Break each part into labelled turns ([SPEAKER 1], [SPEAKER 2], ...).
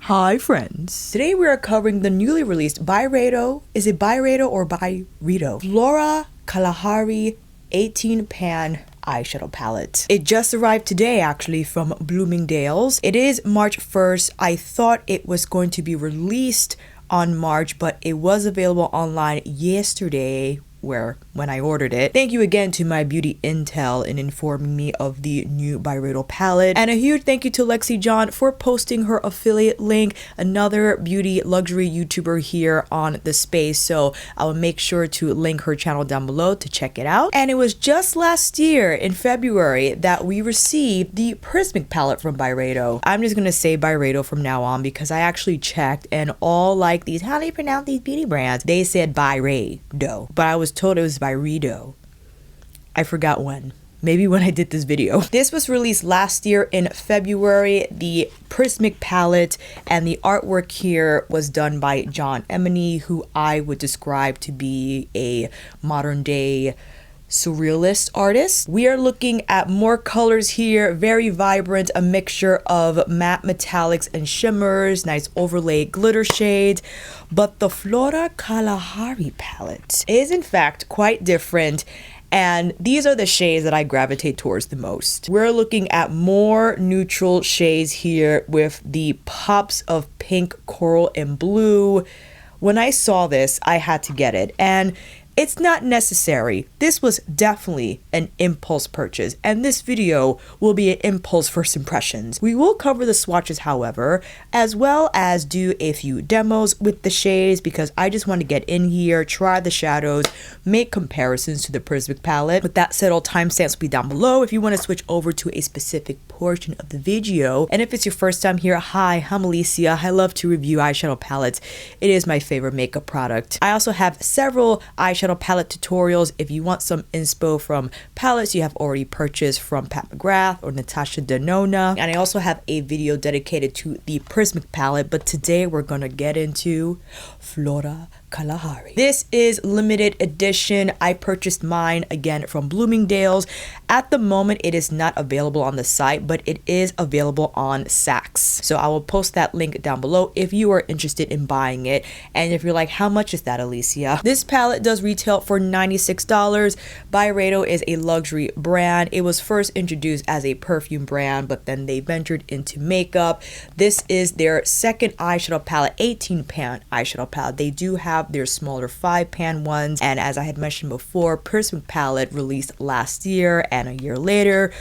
[SPEAKER 1] Hi friends. Today we are covering the newly released Byredo, is it Byredo or Byredo? Flora Kalahari 18 pan eyeshadow palette. It just arrived today actually from Bloomingdale's. It is March 1st. I thought it was going to be released on March, but it was available online yesterday when I ordered it. Thank you again to my beauty intel in informing me of the new Byredo palette, and a huge thank you to Lexi John for posting her affiliate link, another beauty luxury YouTuber here on the space, so I will make sure to link her channel down below to check it out. And it was just last year in February that we received the Prismatic palette from Byredo. I'm just gonna say Byredo from now on because I actually checked, and all like these, how do you pronounce these beauty brands, they said Byredo, but I was told it was Byredo. I forgot when. Maybe when I did this video. This was released last year in February, the Prismatic palette, and the artwork here was done by John Emini, who I would describe to be a modern day surrealist artist. We are looking at more colors here, very vibrant, a mixture of matte metallics and shimmers, nice overlay glitter shades. But the Flora Kalahari palette is in fact quite different, and these are the shades that I gravitate towards the most. We're looking at more neutral shades here with the pops of pink, coral, and blue. When I saw this, I had to get it, and it's not necessary. This was definitely an impulse purchase, and this video will be an impulse first impressions. We will cover the swatches, however, as well as do a few demos with the shades because I just want to get in here, try the shadows, make comparisons to the Prismatic palette. With that said, all timestamps will be down below if you want to switch over to a specific portion of the video. And if it's your first time here, hi, I'm Alicia. I love to review eyeshadow palettes. It is my favorite makeup product. I also have several eyeshadow palette tutorials if you want some inspo from palettes you have already purchased from Pat McGrath or Natasha Denona. And I also have a video dedicated to the Prismatic palette, but today we're gonna get into Flora Kalahari. This is limited edition. I purchased mine again from Bloomingdale's. At the moment it is not available on the site, but it is available on Saks. So I will post that link down below if you are interested in buying it. And if you're like, how much is that, Alicia? This palette does retail for $96. Byredo is a luxury brand. It was first introduced as a perfume brand, but then they ventured into makeup. This is their second eyeshadow palette, 18 pan eyeshadow palette. They do have their smaller 5 pan ones, and as I had mentioned before, Prismatic palette released last year, and a year later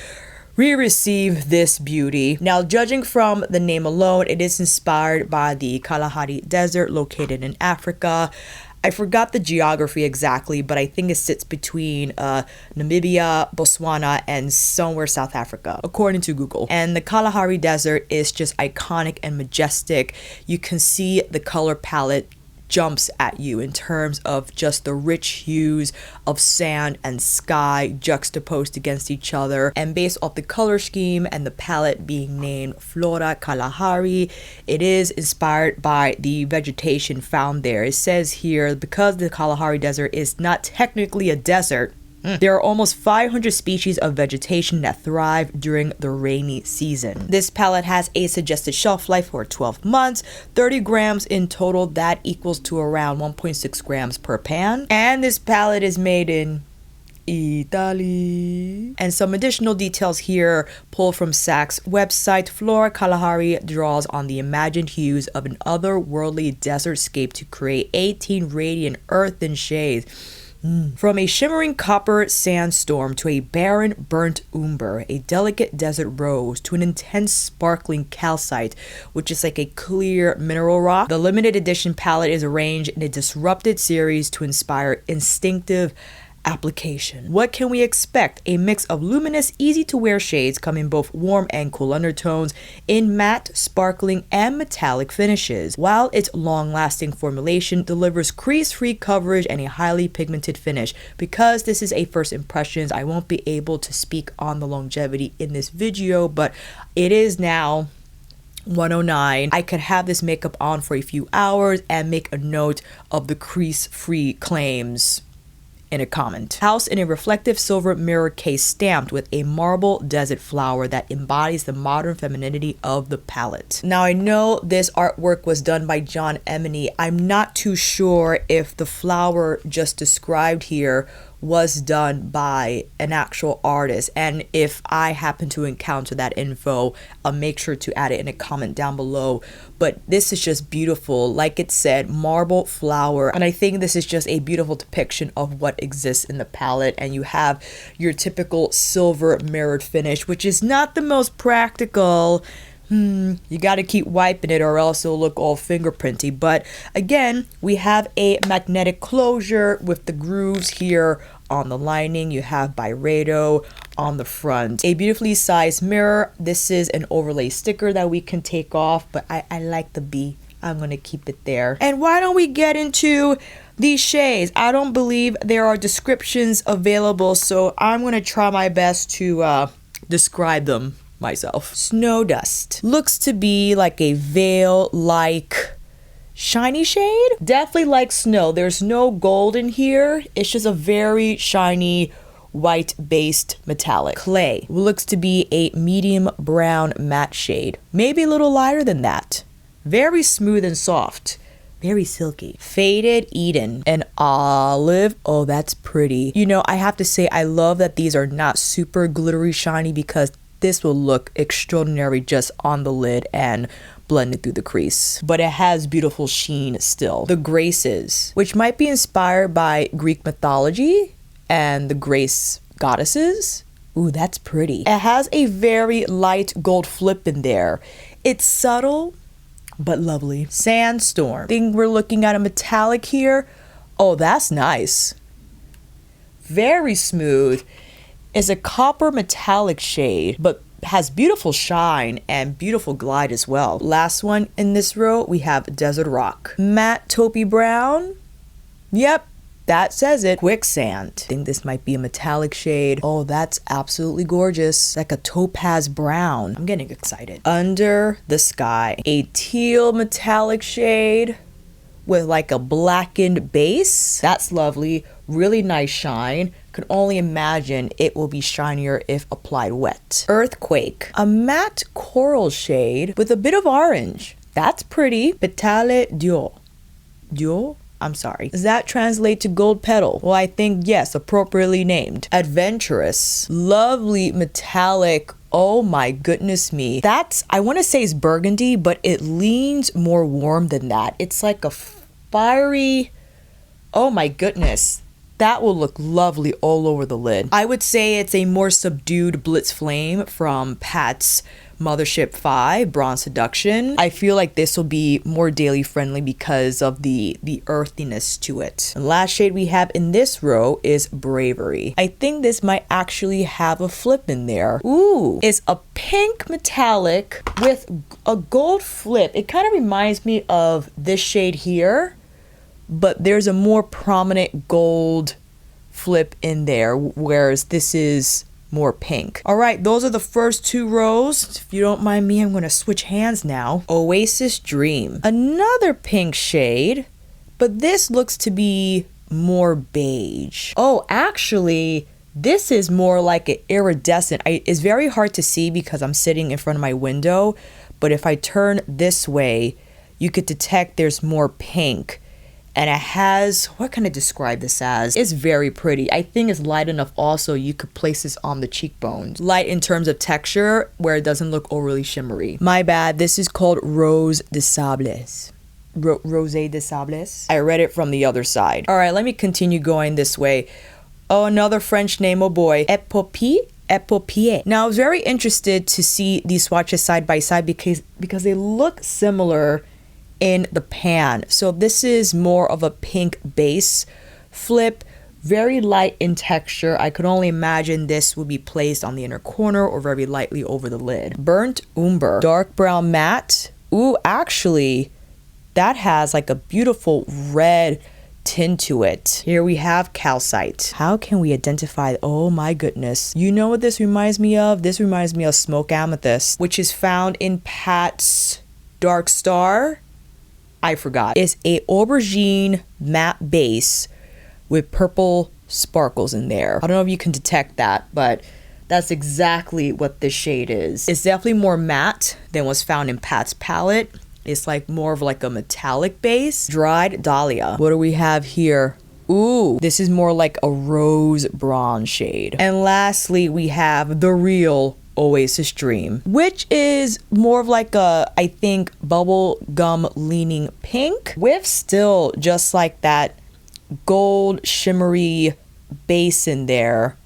[SPEAKER 1] we received this beauty. Now, judging from the name alone, it is inspired by the Kalahari Desert located in Africa. I forgot the geography exactly, but I think it sits between Namibia, Botswana, and somewhere South Africa, according to Google. And the Kalahari Desert is just iconic and majestic. You can see the color palette jumps at you in terms of just the rich hues of sand and sky juxtaposed against each other. And based off the color scheme and the palette being named Flora Kalahari, it is inspired by the vegetation found there. It says here, because the Kalahari Desert is not technically a desert, there are almost 500 species of vegetation that thrive during the rainy season. This palette has a suggested shelf life for 12 months, 30 grams in total. That equals to around 1.6 grams per pan. And this palette is made in Italy. And some additional details here pulled from Saks website. Flora Kalahari draws on the imagined hues of an otherworldly desertscape to create 18 radiant earthen shades. From a shimmering copper sandstorm to a barren burnt umber, a delicate desert rose to an intense sparkling calcite, which is like a clear mineral rock. The limited edition palette is arranged in a disrupted series to inspire instinctive application. What can we expect? A mix of luminous, easy to wear shades come in both warm and cool undertones in matte, sparkling, and metallic finishes, while its long-lasting formulation delivers crease-free coverage and a highly pigmented finish. Because this is a first impressions, I won't be able to speak on the longevity in this video, but it is now 109. I could have this makeup on for a few hours and make a note of the crease-free claims in a comment. Housed in a reflective silver mirror case stamped with a marble desert flower that embodies the modern femininity of the palette. Now I know this artwork was done by John Emini. I'm not too sure if the flower just described here was done by an actual artist, and if I happen to encounter that info, I'll make sure to add it in a comment down below. But this is just beautiful. Like it said, marble flower, and I think this is just a beautiful depiction of what exists in the palette. And you have your typical silver mirrored finish, which is not the most practical. You got to keep wiping it or else it'll look all fingerprinty. But again, we have a magnetic closure with the grooves here on the lining. You have Byredo on the front. A beautifully sized mirror. This is an overlay sticker that we can take off, but I like the B. I'm going to keep it there. And why don't we get into these shades? I don't believe there are descriptions available, so I'm going to try my best to describe them myself. Snow Dust looks to be like a veil like shiny shade, definitely like snow. There's no gold in here, it's just a very shiny white based metallic. Clay looks to be a medium brown matte shade, maybe a little lighter than that. Very smooth and soft, very silky. Faded Eden and Olive. Oh, that's pretty. You know, I have to say I love that these are not super glittery shiny, because this will look extraordinary just on the lid and blended through the crease. But it has beautiful sheen still. The Graces, which might be inspired by Greek mythology and the Grace goddesses. Ooh, that's pretty. It has a very light gold flip in there. It's subtle, but lovely. Sandstorm. I think we're looking at a metallic here. Oh, that's nice. Very smooth. Is a copper metallic shade, but has beautiful shine and beautiful glide as well. Last one in this row, we have Desert Rock. Matte taupey brown. Yep, that says it. Quicksand. I think this might be a metallic shade. Oh, that's absolutely gorgeous. Like a topaz brown. I'm getting excited. Under the Sky. A teal metallic shade with like a blackened base. That's lovely. Really nice shine. Could only imagine it will be shinier if applied wet. Earthquake, a matte coral shade with a bit of orange. That's pretty. Petale d'Or. D'Or? I'm sorry. Does that translate to gold petal? Well, I think yes, appropriately named. Adventurous, lovely metallic. Oh my goodness me. That's, I want to say it's burgundy, but it leans more warm than that. It's like a fiery, oh my goodness. That will look lovely all over the lid. I would say it's a more subdued Blitz Flame from Pat's Mothership 5 Bronze Seduction. I feel like this will be more daily friendly because of the earthiness to it. The last shade we have in this row is Bravery. I think this might actually have a flip in there. Ooh, it's a pink metallic with a gold flip. It kind of reminds me of this shade here, but there's a more prominent gold flip in there, whereas this is more pink. All right, those are the first two rows. If you don't mind me, I'm going to switch hands now. Oasis Dream, another pink shade, but this looks to be more beige. Oh, actually, this is more like an iridescent. It's very hard to see because I'm sitting in front of my window, but if I turn this way, you could detect there's more pink. And it has, what can I describe this as? It's very pretty. I think it's light enough also you could place this on the cheekbones. Light in terms of texture where it doesn't look overly shimmery. My bad, this is called Rose de Sables. Rosé de Sables. I read it from the other side. All right, let me continue going this way. Oh, another French name, oh boy. Epopee. Now I was very interested to see these swatches side by side because they look similar in the pan. So this is more of a pink base flip, very light in texture. I could only imagine this would be placed on the inner corner or very lightly over the lid. Burnt Umber, dark brown matte. Ooh, actually, that has like a beautiful red tint to it. Here we have Calcite. How can we identify? Oh my goodness. You know what this reminds me of? This reminds me of Smoke Amethyst, which is found in Pat's Dark Star. I forgot. It's a aubergine matte base with purple sparkles in there. I don't know if you can detect that, but that's exactly what this shade is. It's definitely more matte than what's found in Pat's palette. It's like more of like a metallic base. Dried Dahlia. What do we have here? Ooh, this is more like a rose bronze shade. And lastly, we have the real Oasis Dream, which is more of like a, I think, bubble gum leaning pink with still just like that gold shimmery base in there.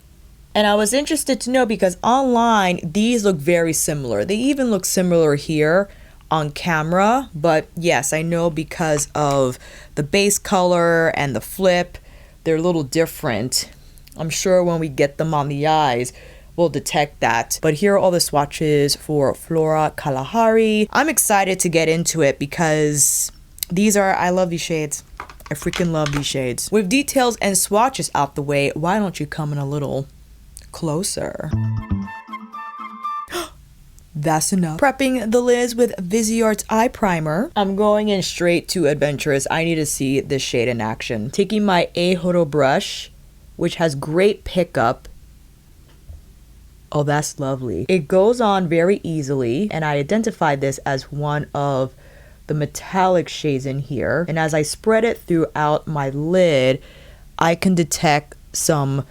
[SPEAKER 1] And I was interested to know because online, these look very similar. They even look similar here on camera, but yes, I know because of the base color and the flip, they're a little different. I'm sure when we get them on the eyes, we'll detect that. But here are all the swatches for Flora Kalahari. I'm excited to get into it because I love these shades. I freaking love these shades. With details and swatches out the way, why don't you come in a little closer? That's enough. Prepping the lids with Viseart's eye primer. I'm going in straight to Adventurous. I need to see this shade in action. Taking my eyeshadow brush, which has great pickup. Oh, that's lovely. It goes on very easily, and I identified this as one of the metallic shades in here. And as I spread it throughout my lid, I can detect some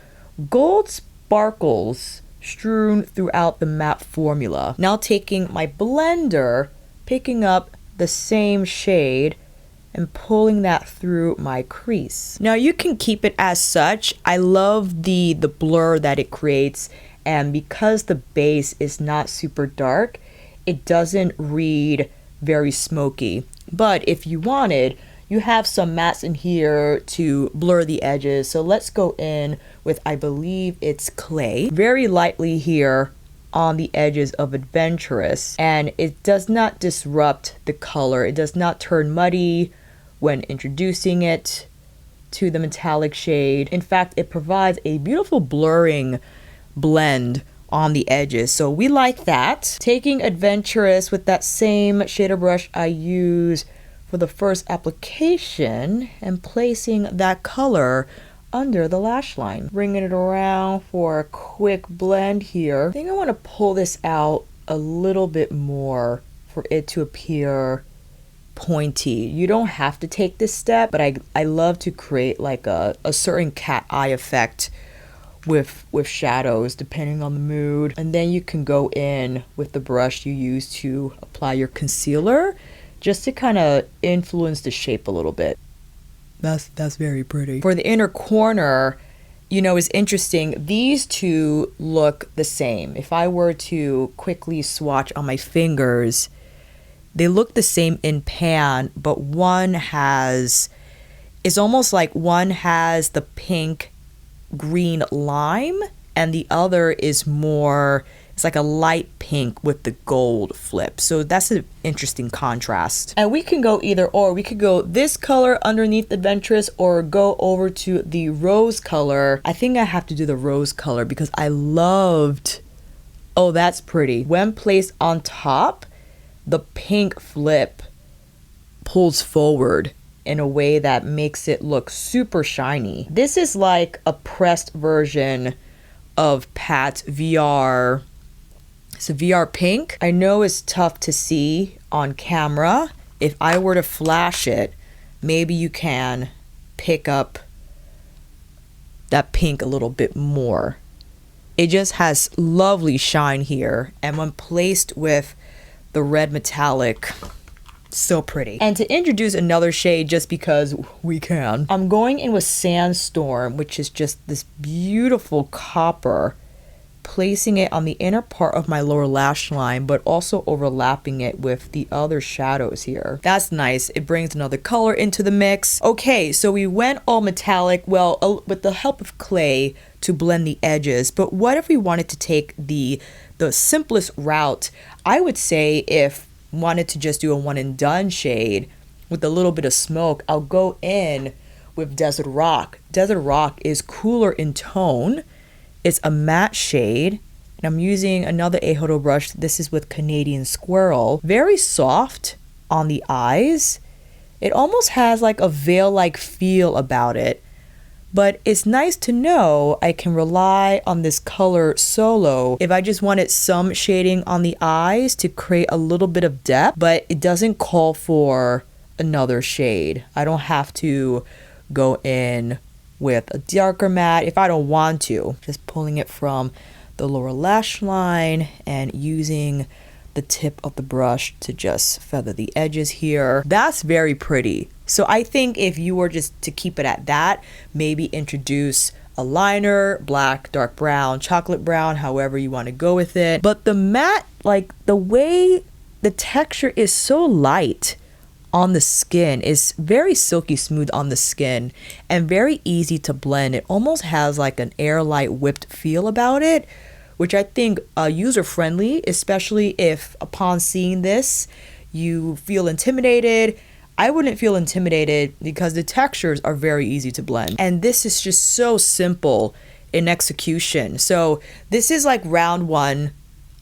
[SPEAKER 1] gold sparkles strewn throughout the matte formula. Now taking my blender, picking up the same shade and pulling that through my crease. Now you can keep it as such. I love the blur that it creates, and because the base is not super dark, it doesn't read very smoky. But if you wanted, you have some mattes in here to blur the edges. So let's go in with, I believe it's clay, very lightly here on the edges of Adventurous. And it does not disrupt the color. It does not turn muddy when introducing it to the metallic shade. In fact, it provides a beautiful blurring blend on the edges. So we like that. Taking Adventurous with that same shader brush I use for the first application and placing that color under the lash line. Bringing it around for a quick blend here. I think I want to pull this out a little bit more for it to appear pointy. You don't have to take this step, but I love to create like a certain cat eye effect with shadows depending on the mood. And then you can go in with the brush you use to apply your concealer, just to kind of influence the shape a little bit. That's very pretty. For the inner corner, you know, it's interesting. These two look the same. If I were to quickly swatch on my fingers, they look the same in pan, but it's almost like one has the pink green lime and the other is more, it's like a light pink with the gold flip. So that's an interesting contrast. And we can go either or. We could go this color underneath Adventurous or go over to the rose color. I think I have to do the rose color because I loved, oh, that's pretty. When placed on top, the pink flip pulls forward in a way that makes it look super shiny. This is like a pressed version of Pat's VR. It's a VR pink. I know it's tough to see on camera. If I were to flash it, maybe you can pick up that pink a little bit more. It just has lovely shine here, and when placed with the red metallic, so pretty. And to introduce another shade, just because we can, I'm going in with Sandstorm, which is just this beautiful copper, placing it on the inner part of my lower lash line, but also overlapping it with the other shadows here. That's nice. It brings another color into the mix. Okay, so we went all metallic, well, with the help of clay to blend the edges. But what if we wanted to take the simplest route? I would say if wanted to just do a one and done shade with a little bit of smoke, I'll go in with Desert Rock. Desert Rock is cooler in tone. It's a matte shade, and I'm using another eyeshadow brush. This is with Canadian Squirrel. Very soft on the eyes. It almost has like a veil-like feel about it, But it's nice to know I can rely on this color solo if I just wanted some shading on the eyes to create a little bit of depth, but it doesn't call for another shade. I don't have to go in with a darker matte if I don't want to. Just pulling it from the lower lash line and using the tip of the brush to just feather the edges here. That's very pretty. So I think if you were just to keep it at that, maybe introduce a liner, black, dark brown, chocolate brown, however you want to go with it. But the matte, like the way the texture is so light on the skin, is very silky smooth on the skin and very easy to blend. It almost has like an airlight whipped feel about it, which I think user friendly, especially if upon seeing this you feel intimidated. I wouldn't feel intimidated because the textures are very easy to blend. And this is just so simple in execution. So this is like round one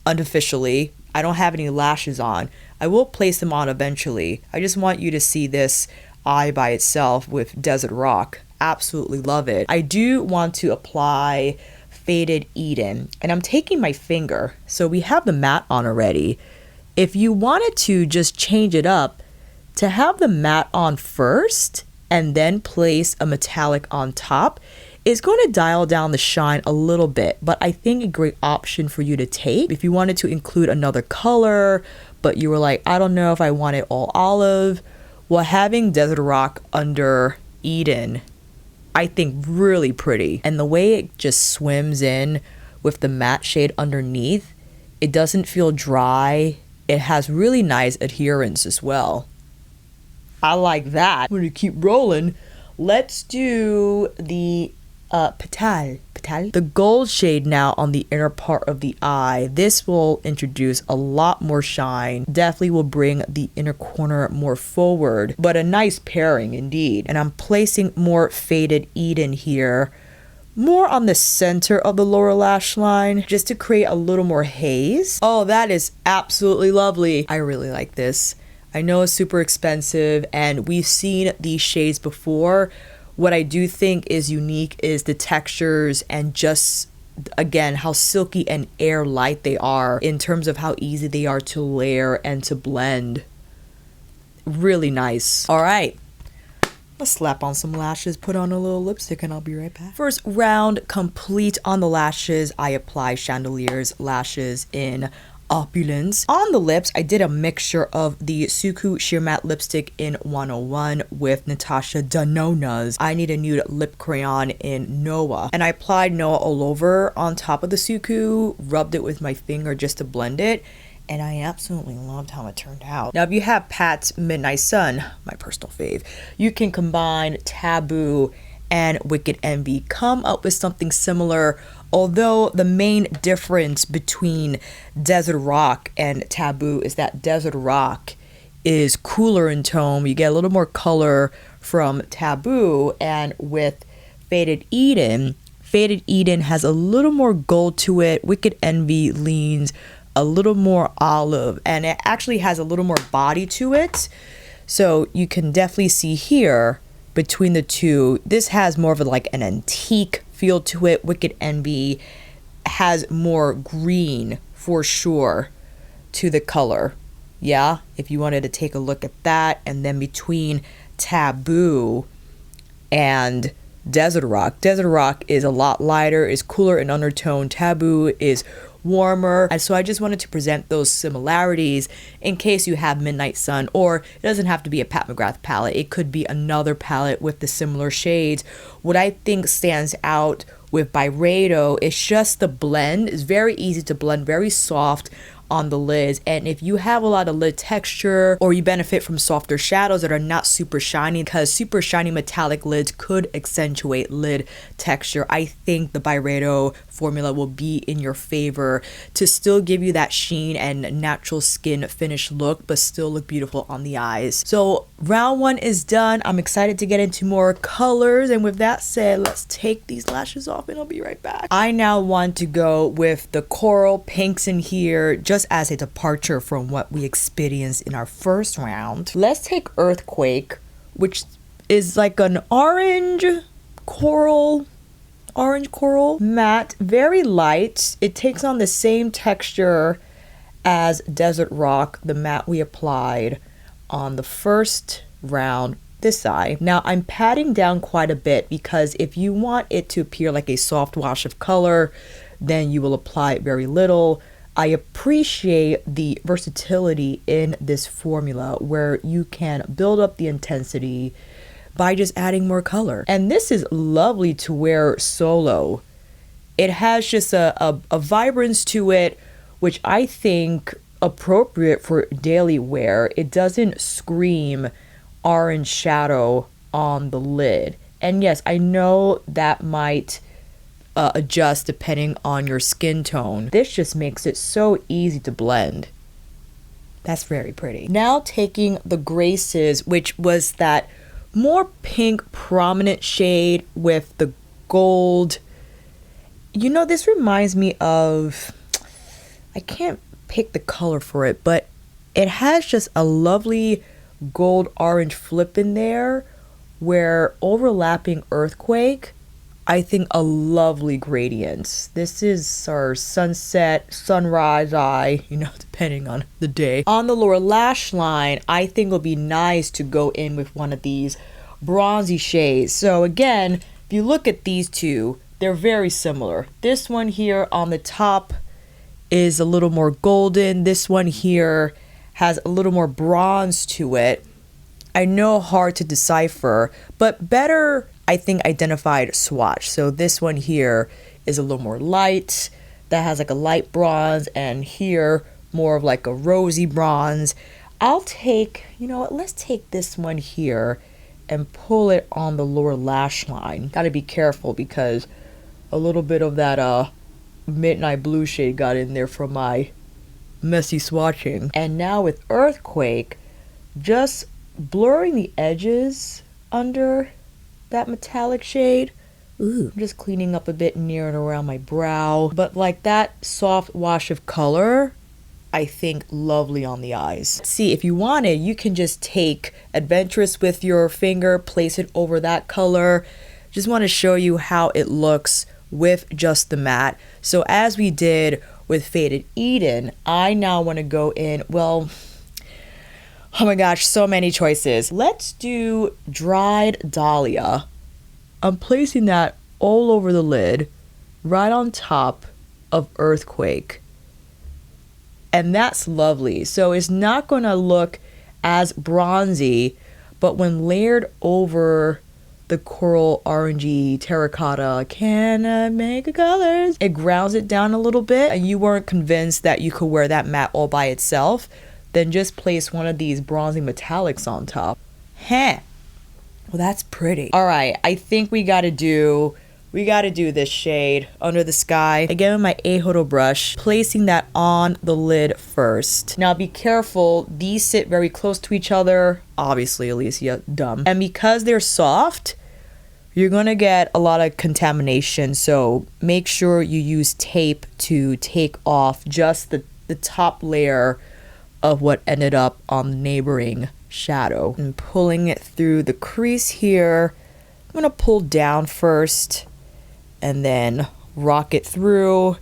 [SPEAKER 1] unofficially. I don't have any lashes on. I will place them on eventually. I just want you to see this eye by itself with Desert Rock. Absolutely love it. I do want to apply Faded Eden, and I'm taking my finger. So we have the matte on already. If you wanted to just change it up to have the matte on first and then place a metallic on top, is going to dial down the shine a little bit, but I think a great option for you to take if you wanted to include another color, but you were like, I don't know if I want it all olive. Well, having Desert Rock under Eden, I think really pretty. And the way it just swims in with the matte shade underneath, it doesn't feel dry. It has really nice adherence as well. I like that. I'm gonna keep rolling. Let's do the Petal. The gold shade now on the inner part of the eye. This will introduce a lot more shine. Definitely will bring the inner corner more forward, but a nice pairing indeed. And I'm placing more Faded Eden here, more on the center of the lower lash line, just to create a little more haze. Oh, that is absolutely lovely. I really like this. I know it's super expensive and we've seen these shades before. What I do think is unique is the textures and just, again, how silky and air light they are in terms of how easy they are to layer and to blend. Really nice. All right, let's slap on some lashes, put on a little lipstick, and I'll be right back. First round complete on the lashes. I apply Chandelier's lashes in Opulence. On the lips, I did a mixture of the Suku Sheer Matte Lipstick in 101 with Natasha Denona's I Need a Nude Lip Crayon in Noah. And I applied Noah all over on top of the Suku, rubbed it with my finger just to blend it, and I absolutely loved how it turned out. Now, if you have Pat's Midnight Sun, my personal fave, you can combine Taboo and Wicked Envy. Come up with something similar, although the main difference between Desert Rock and Taboo is that Desert Rock is cooler in tone. You get a little more color from Taboo, and with Faded Eden has a little more gold to it. Wicked Envy leans a little more olive, and it actually has a little more body to it. So you can definitely see here between the two, this has more of like an antique feel to it. Wicked Envy has more green for sure to the color. Yeah, if you wanted to take a look at that. And then between Taboo and Desert Rock is a lot lighter, is cooler in undertone. Taboo is warmer. And so I just wanted to present those similarities in case you have Midnight Sun, or it doesn't have to be a Pat McGrath palette. It could be another palette with the similar shades. What I think stands out with Byredo is just the blend. It's very easy to blend, very soft on the lids, and if you have a lot of lid texture or you benefit from softer shadows that are not super shiny, because super shiny metallic lids could accentuate lid texture, I think the Byredo formula will be in your favor to still give you that sheen and natural skin finish look, but still look beautiful on the eyes. So round one is done. I'm excited to get into more colors, and with that said, let's take these lashes off and I'll be right back. I now want to go with the coral pinks in here, just as a departure from what we experienced in our first round. Let's take Earthquake, which is like an orange coral, orange coral matte, very light. It takes on the same texture as Desert Rock, the matte we applied on the first round this eye. Now I'm patting down quite a bit because if you want it to appear like a soft wash of color, then you will apply it very little. I appreciate the versatility in this formula where you can build up the intensity by just adding more color. And this is lovely to wear solo. It has just a vibrance to it, which I think appropriate for daily wear. It doesn't scream orange shadow on the lid. And yes, I know that might adjust depending on your skin tone. This just makes it so easy to blend. That's very pretty. Now taking the Graces, which was that more pink prominent shade with the gold. You know, this reminds me of, I can't pick the color for it, but it has just a lovely gold orange flip in there where overlapping Earthquake, I think a lovely gradient. This is our sunset, sunrise eye, you know, depending on the day. On the lower lash line, I think it'll be nice to go in with one of these bronzy shades. So again, if you look at these two, they're very similar. This one here on the top is a little more golden. This one here has a little more bronze to it. I know, hard to decipher, but better, I think, identified swatch. So this one here is a little more light. That has like a light bronze, and here more of like a rosy bronze. I'll take, you know what, let's take this one here and pull it on the lower lash line. Gotta be careful because a little bit of that midnight blue shade got in there from my messy swatching. And now with Earthquake, just blurring the edges under that metallic shade. Ooh, I'm just cleaning up a bit near and around my brow. But like that soft wash of color, I think lovely on the eyes. See, if you wanted, you can just take Adventurous with your finger, place it over that color. Just want to show you how it looks with just the matte. So as we did with Faded Eden, I now want to go in, well, oh my gosh, so many choices. Let's do Dried Dahlia. I'm placing that all over the lid, right on top of Earthquake. And that's lovely. So it's not going to look as bronzy, but when layered over the coral orangey terracotta can make colors, it grounds it down a little bit, and you weren't convinced that you could wear that matte all by itself, then just place one of these bronzy metallics on top. Heh. Well, that's pretty. All right, I think we gotta do this shade, Under the Sky. Again with my Ahudo brush, placing that on the lid first. Now be careful, these sit very close to each other. Obviously, Alicia, dumb. And because they're soft, you're gonna get a lot of contamination. So make sure you use tape to take off just the top layer of what ended up on the neighboring shadow. And pulling it through the crease here. I'm gonna pull down first and then rock it through,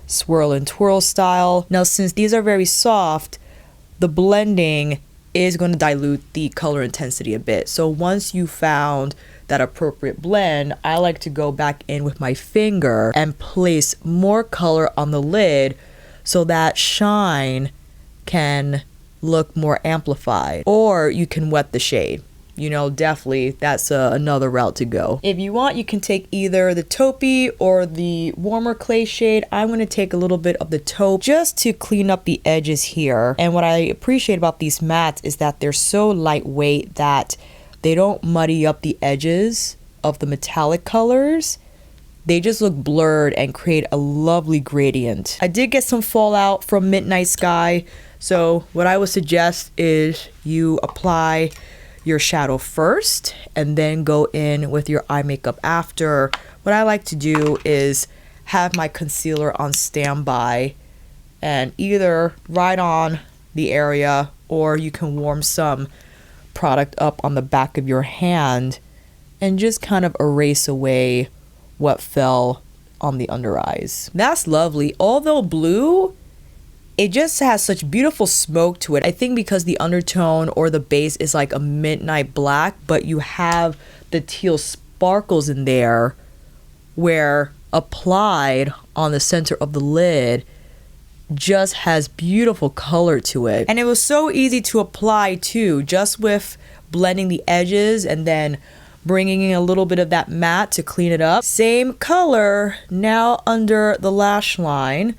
[SPEAKER 1] swirl and twirl style. Now since these are very soft, the blending is going to dilute the color intensity a bit. So once you found that appropriate blend, I like to go back in with my finger and place more color on the lid so that shine can look more amplified. Or you can wet the shade. You know, definitely that's another route to go. If you want, you can take either the taupey or the warmer clay shade. I'm going to take a little bit of the taupe just to clean up the edges here. And what I appreciate about these mattes is that they're so lightweight that they don't muddy up the edges of the metallic colors. They just look blurred and create a lovely gradient. I did get some fallout from Midnight Sky. So what I would suggest is you apply your shadow first and then go in with your eye makeup after. What I like to do is have my concealer on standby and either right on the area, or you can warm some product up on the back of your hand and just kind of erase away what fell on the under eyes. That's lovely. Although blue, it just has such beautiful smoke to it. I think because the undertone or the base is like a midnight black, but you have the teal sparkles in there where applied on the center of the lid just has beautiful color to it. And it was so easy to apply too, just with blending the edges and then bringing in a little bit of that matte to clean it up. Same color now under the lash line,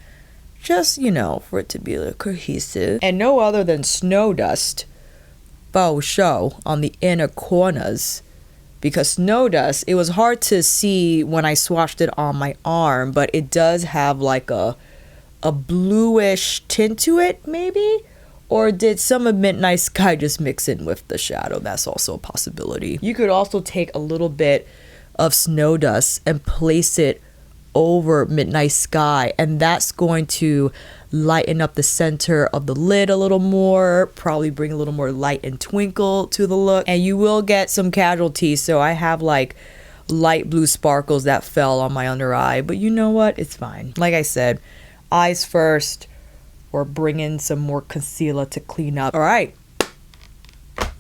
[SPEAKER 1] just, you know, for it to be a little cohesive. And no other than Snow Dust Faux Show on the inner corners. Because Snow Dust, it was hard to see when I swatched it on my arm, but it does have like a bluish tint to it, maybe? Or did some of Midnight Sky just mix in with the shadow? That's also a possibility. You could also take a little bit of Snow Dust and place it over Midnight Sky, and that's going to lighten up the center of the lid a little more, probably bring a little more light and twinkle to the look, and you will get some casualties. So I have like light blue sparkles that fell on my under eye, but you know what? It's fine. Like I said, eyes first, or bring in some more concealer to clean up. All right,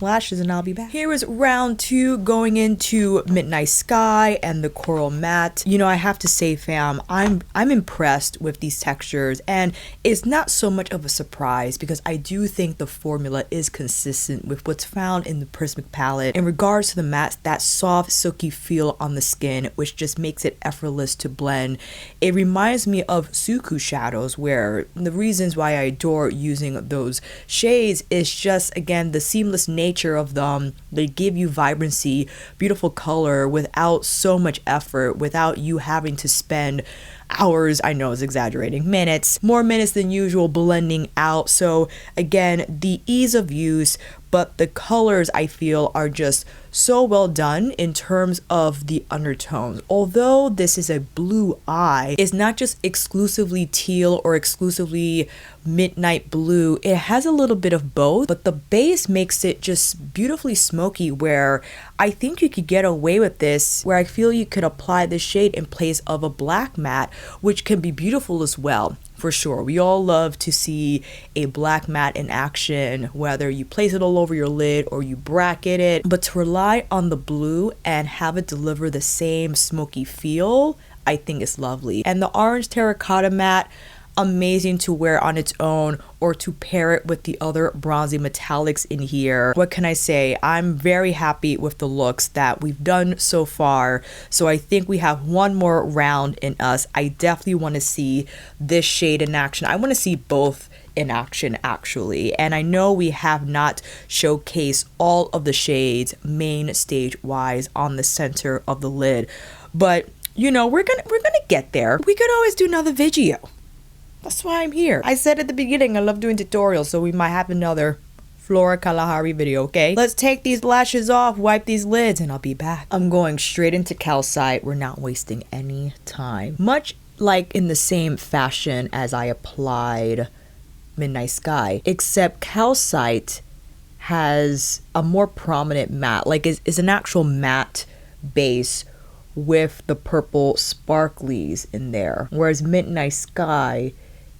[SPEAKER 1] lashes, and I'll be back. Here is round 2, going into Midnight Sky and the Coral Matte. You know, I have to say, fam, I'm impressed with these textures, and it's not so much of a surprise because I do think the formula is consistent with what's found in the Prismatic palette in regards to the mattes, that soft silky feel on the skin, which just makes it effortless to blend. It reminds me of Suku shadows, where the reasons why I adore using those shades is just, again, the seamless nature of them. They give you vibrancy, beautiful color without so much effort, without you having to spend hours, I know it's exaggerating, minutes, more minutes than usual blending out. So again, the ease of use, but the colors I feel are just so well done in terms of the undertones. Although this is a blue eye, it's not just exclusively teal or exclusively midnight blue. It has a little bit of both, but the base makes it just beautifully smoky, where I think you could get away with this, where I feel you could apply this shade in place of a black matte, which can be beautiful as well. For sure, we all love to see a black matte in action, whether you place it all over your lid or you bracket it. But to rely on the blue and have it deliver the same smoky feel, I think is lovely. And the orange terracotta matte, amazing to wear on its own or to pair it with the other bronzy metallics in here. What can I say? I'm very happy with the looks that we've done so far. So I think we have one more round in us. I definitely want to see this shade in action. I want to see both in action, actually. And I know we have not showcased all of the shades main stage wise on the center of the lid, but you know, we're gonna get there. We could always do another video. That's why I'm here. I said at the beginning, I love doing tutorials, so we might have another Flora Kalahari video, okay? Let's take these lashes off, wipe these lids, and I'll be back. I'm going straight into calcite. We're not wasting any time. Much like in the same fashion as I applied Midnight Sky, except calcite has a more prominent matte, like is an actual matte base with the purple sparklies in there, whereas Midnight Sky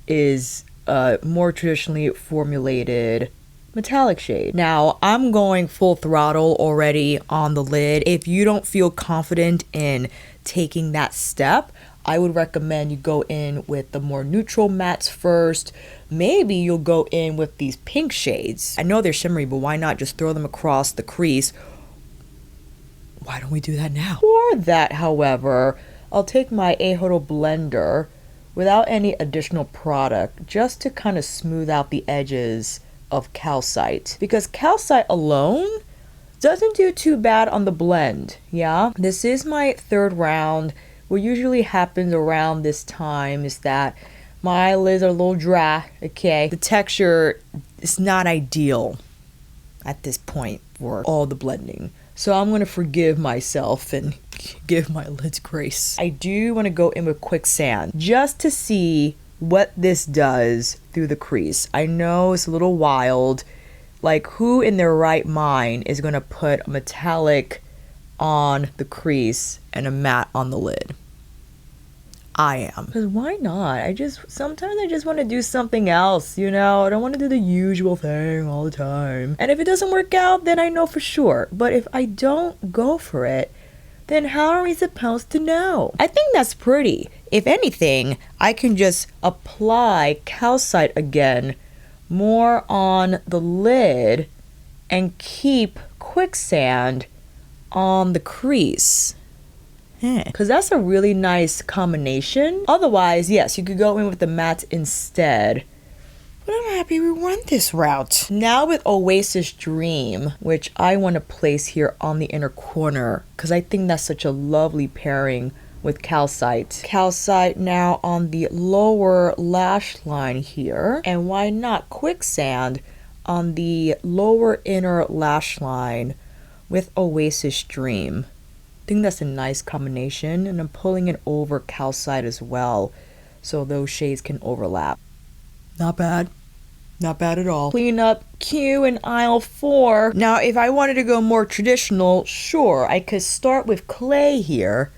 [SPEAKER 1] is a more traditionally formulated metallic shade. Now I'm going full throttle already on the lid. If you don't feel confident in taking that step, I would recommend you go in with the more neutral mattes first. Maybe you'll go in with these pink shades. I know they're shimmery, but why not just throw them across the crease? Why don't we do that now? For that, however, I'll take my eyeshadow blender without any additional product, just to kind of smooth out the edges of calcite, because calcite alone doesn't do too bad on the blend. Yeah, this is my third round. What usually happens around this time is that my eyelids are a little dry. Okay, the texture is not ideal at this point for all the blending, so I'm gonna forgive myself and give my lids grace. I do want to go in with quicksand just to see what this does through the crease. I know it's a little wild. Like, who in their right mind is going to put a metallic on the crease and a matte on the lid. I am. Because why not? Sometimes I just want to do something else, you know? I don't want to do the usual thing all the time. And if it doesn't work out, then I know for sure. But if I don't go for it, then how are we supposed to know? I think that's pretty. If anything, I can just apply calcite again more on the lid and keep quicksand on the crease. Because that's a really nice combination. Otherwise, yes, you could go in with the matte instead. But I'm happy we went this route. Now with Oasis Dream, which I want to place here on the inner corner, because I think that's such a lovely pairing with calcite. Calcite now on the lower lash line here. And why not quicksand on the lower inner lash line with Oasis Dream. I think that's a nice combination, and I'm pulling it over calcite as well so those shades can overlap. Not bad. Not bad at all. Clean up Q in aisle 4. Now, if I wanted to go more traditional, sure, I could start with clay here.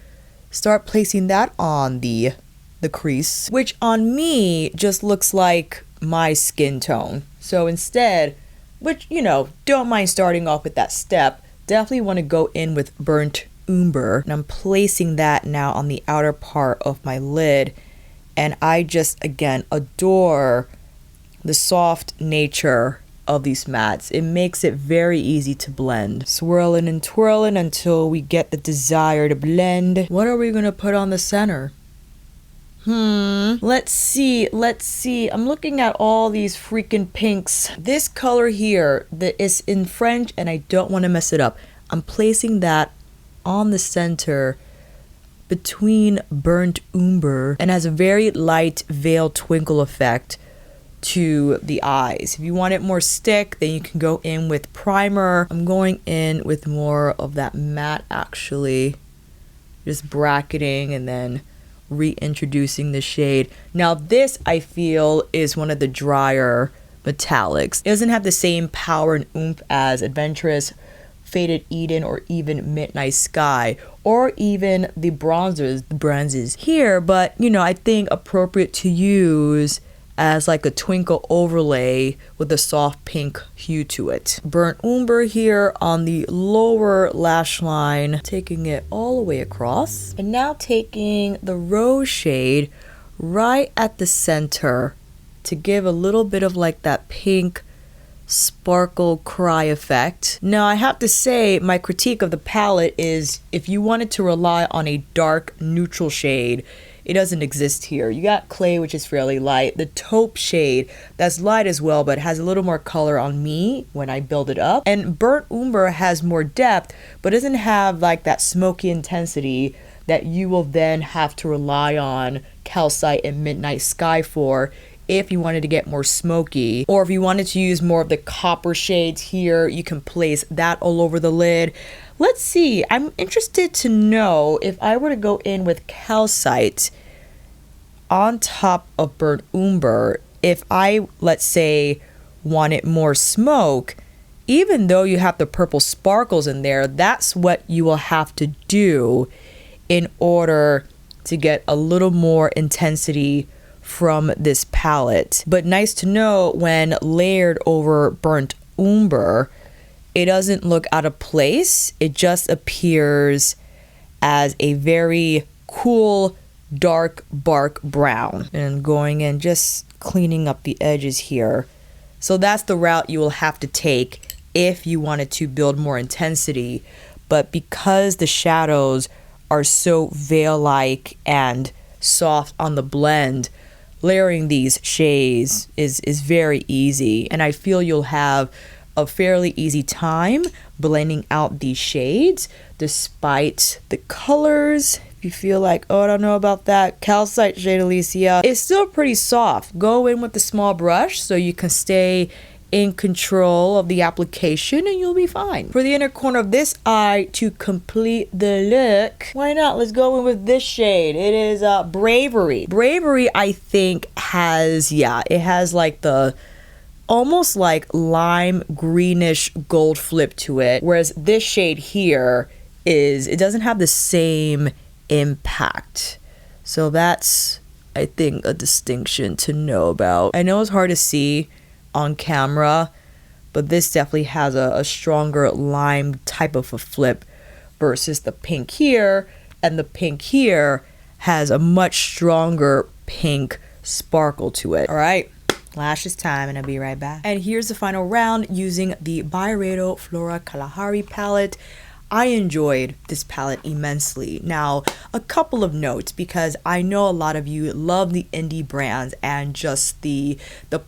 [SPEAKER 1] Start placing that on the crease, which on me just looks like my skin tone. So instead, which, you know, don't mind starting off with that step, definitely want to go in with burnt umber. And I'm placing that now on the outer part of my lid. And I just, again, adore the soft nature of these mattes. It makes it very easy to blend. Swirling and twirling until we get the desired blend. What are we going to put on the center? Let's see. I'm looking at all these freaking pinks. This color here that is in French, and I don't want to mess it up. I'm placing that on the center between burnt umber and has a very light veil twinkle effect to the eyes. If you want it more stick, then you can go in with primer. I'm going in with more of that matte actually. Just bracketing and then reintroducing the shade. Now this I feel is one of the drier metallics. It doesn't have the same power and oomph as Adventurous, Faded Eden, or even Midnight Sky, or even the bronzes here, but you know, I think appropriate to use as like a twinkle overlay with a soft pink hue to it. Burnt umber here on the lower lash line, taking it all the way across, and now taking the rose shade right at the center to give a little bit of like that pink sparkle cry effect. Now I have to say, my critique of the palette is if you wanted to rely on a dark neutral shade, it doesn't exist here. You got clay, which is fairly light. The taupe shade, that's light as well, but has a little more color on me when I build it up. And burnt umber has more depth, but doesn't have like that smoky intensity that you will then have to rely on calcite and Midnight Sky for if you wanted to get more smoky. Or if you wanted to use more of the copper shades here, you can place that all over the lid. Let's see, I'm interested to know if I were to go in with calcite on top of burnt umber, if I, let's say, wanted more smoke, even though you have the purple sparkles in there, that's what you will have to do in order to get a little more intensity from this palette. But nice to know, when layered over burnt umber, it doesn't look out of place. It just appears as a very cool dark bark brown. And going in, just cleaning up the edges here. So that's the route you will have to take if you wanted to build more intensity. But because the shadows are so veil-like and soft on the blend, layering these shades is very easy. And I feel you'll have a fairly easy time blending out these shades despite the colors. If you feel like, oh, I don't know about that calcite shade, Alicia, it's still pretty soft. Go in with the small brush so you can stay in control of the application and you'll be fine. For the inner corner of this eye to complete the look, why not? Let's go in with this shade. It is Bravery. Bravery, I think, has, it has like the almost like lime greenish gold flip to it, whereas this shade here is it doesn't have the same impact. So that's, I think, a distinction to know about. I know it's hard to see on camera, but this definitely has a stronger lime type of a flip versus the pink here, and the pink here has a much stronger pink sparkle to it. All right, lashes time, and I'll be right back. And here's the final round using the Byredo Flora Kalahari palette. I enjoyed this palette immensely. Now, a couple of notes, because I know a lot of you love the indie brands and just the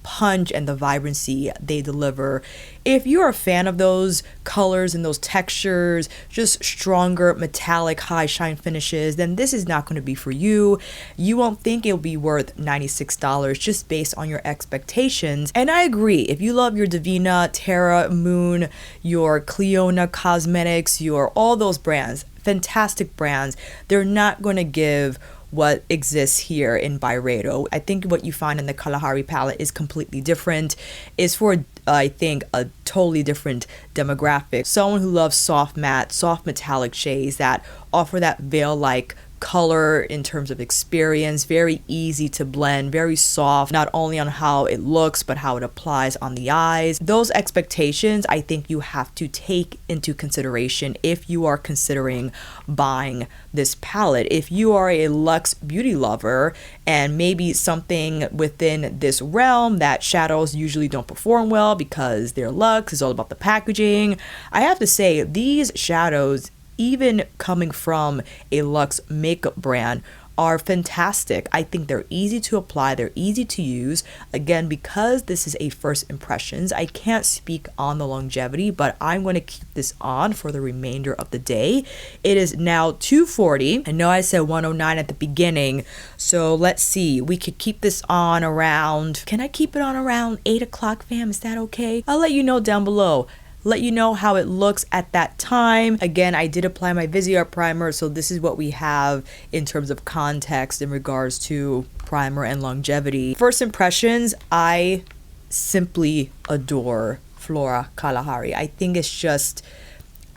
[SPEAKER 1] punch and the vibrancy they deliver. If you're a fan of those colors and those textures, just stronger metallic high shine finishes, then this is not going to be for you. You won't think it'll be worth $96 just based on your expectations. And I agree, if you love your Divina, Terra, Moon, your Cleona Cosmetics, your all those brands, fantastic brands, they're not going to give what exists here in Byredo. I think what you find in the Kalahari palette is completely different. It's for, I think, a totally different demographic. Someone who loves soft matte, soft metallic shades that offer that veil-like color in terms of experience, very easy to blend, very soft, not only on how it looks, but how it applies on the eyes. Those expectations, I think you have to take into consideration if you are considering buying this palette. If you are a luxe beauty lover and maybe something within this realm that shadows usually don't perform well because they're luxe, it's all about the packaging, I have to say these shadows, even coming from a luxe makeup brand, are fantastic. I think they're easy to apply, they're easy to use. Again, because this is a first impressions, I can't speak on the longevity, but I'm going to keep this on for the remainder of the day. It is now 2:40. I know I said 109 at the beginning, so let's see. We could keep this on around, can I keep it on around 8 o'clock, fam? Is that okay? I'll let you know down below. Let you know how it looks at that time. Again, I did apply my Viseart primer, so this is what we have in terms of context in regards to primer and longevity. First impressions, I simply adore Flora Kalahari. I think it's just,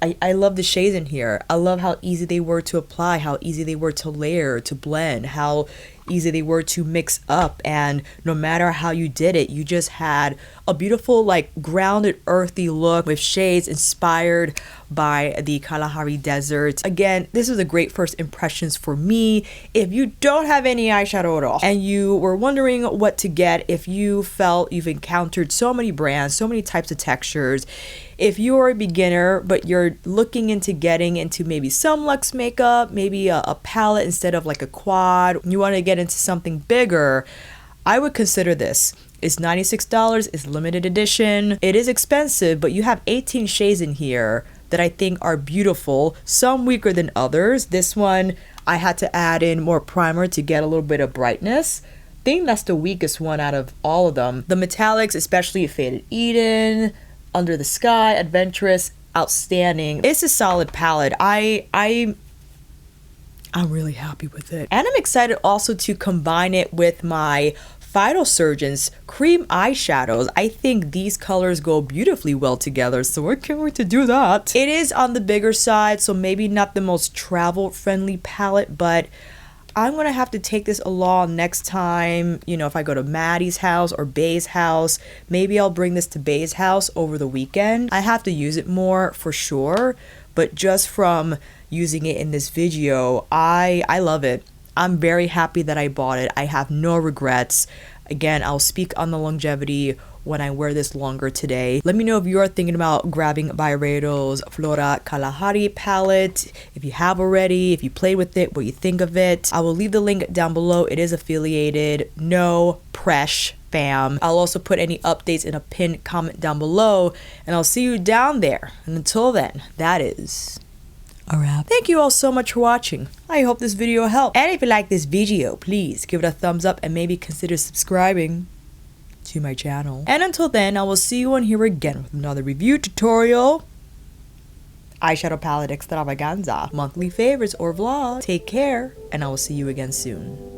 [SPEAKER 1] I love the shades in here. I love how easy they were to apply, how easy they were to layer, to blend, how easy they were to mix up, and no matter how you did it, you just had a beautiful, like, grounded, earthy look with shades inspired by the Kalahari Desert. Again, this was a great first impressions for me. If you don't have any eyeshadow at all and you were wondering what to get, if you felt you've encountered so many brands, so many types of textures, if you're a beginner but you're looking into getting into maybe some luxe makeup, maybe a palette instead of like a quad, you want to get into something bigger, I would consider this. It's $96, it's limited edition. It is expensive, but you have 18 shades in here that I think are beautiful, some weaker than others. This one, I had to add in more primer to get a little bit of brightness. I think that's the weakest one out of all of them. The metallics, especially Faded Eden, Under the Sky, Adventurous, outstanding. It's a solid palette. I'm really happy with it. And I'm excited also to combine it with my Phytosurgeon's cream eyeshadows. I think these colors go beautifully well together, so I can't wait to do that. It is on the bigger side, so maybe not the most travel friendly palette, but I'm gonna have to take this along next time. You know, if I go to Maddie's house or Bay's house, maybe I'll bring this to Bay's house over the weekend. I have to use it more for sure, but just from using it in this video, I love it. I'm very happy that I bought it. I have no regrets. Again, I'll speak on the longevity when I wear this longer today. Let me know if you are thinking about grabbing Byredo's Flora Kalahari palette. If you have already, if you played with it, what you think of it. I will leave the link down below. It is affiliated. No press, fam. I'll also put any updates in a pinned comment down below, and I'll see you down there. And until then, that is a wrap. Thank you all so much for watching. I hope this video helped. And if you like this video, please give it a thumbs up and maybe consider subscribing to my channel. And until then, I will see you on here again with another review tutorial, eyeshadow palette extravaganza, monthly favorites, or vlog. Take care, and I will see you again soon.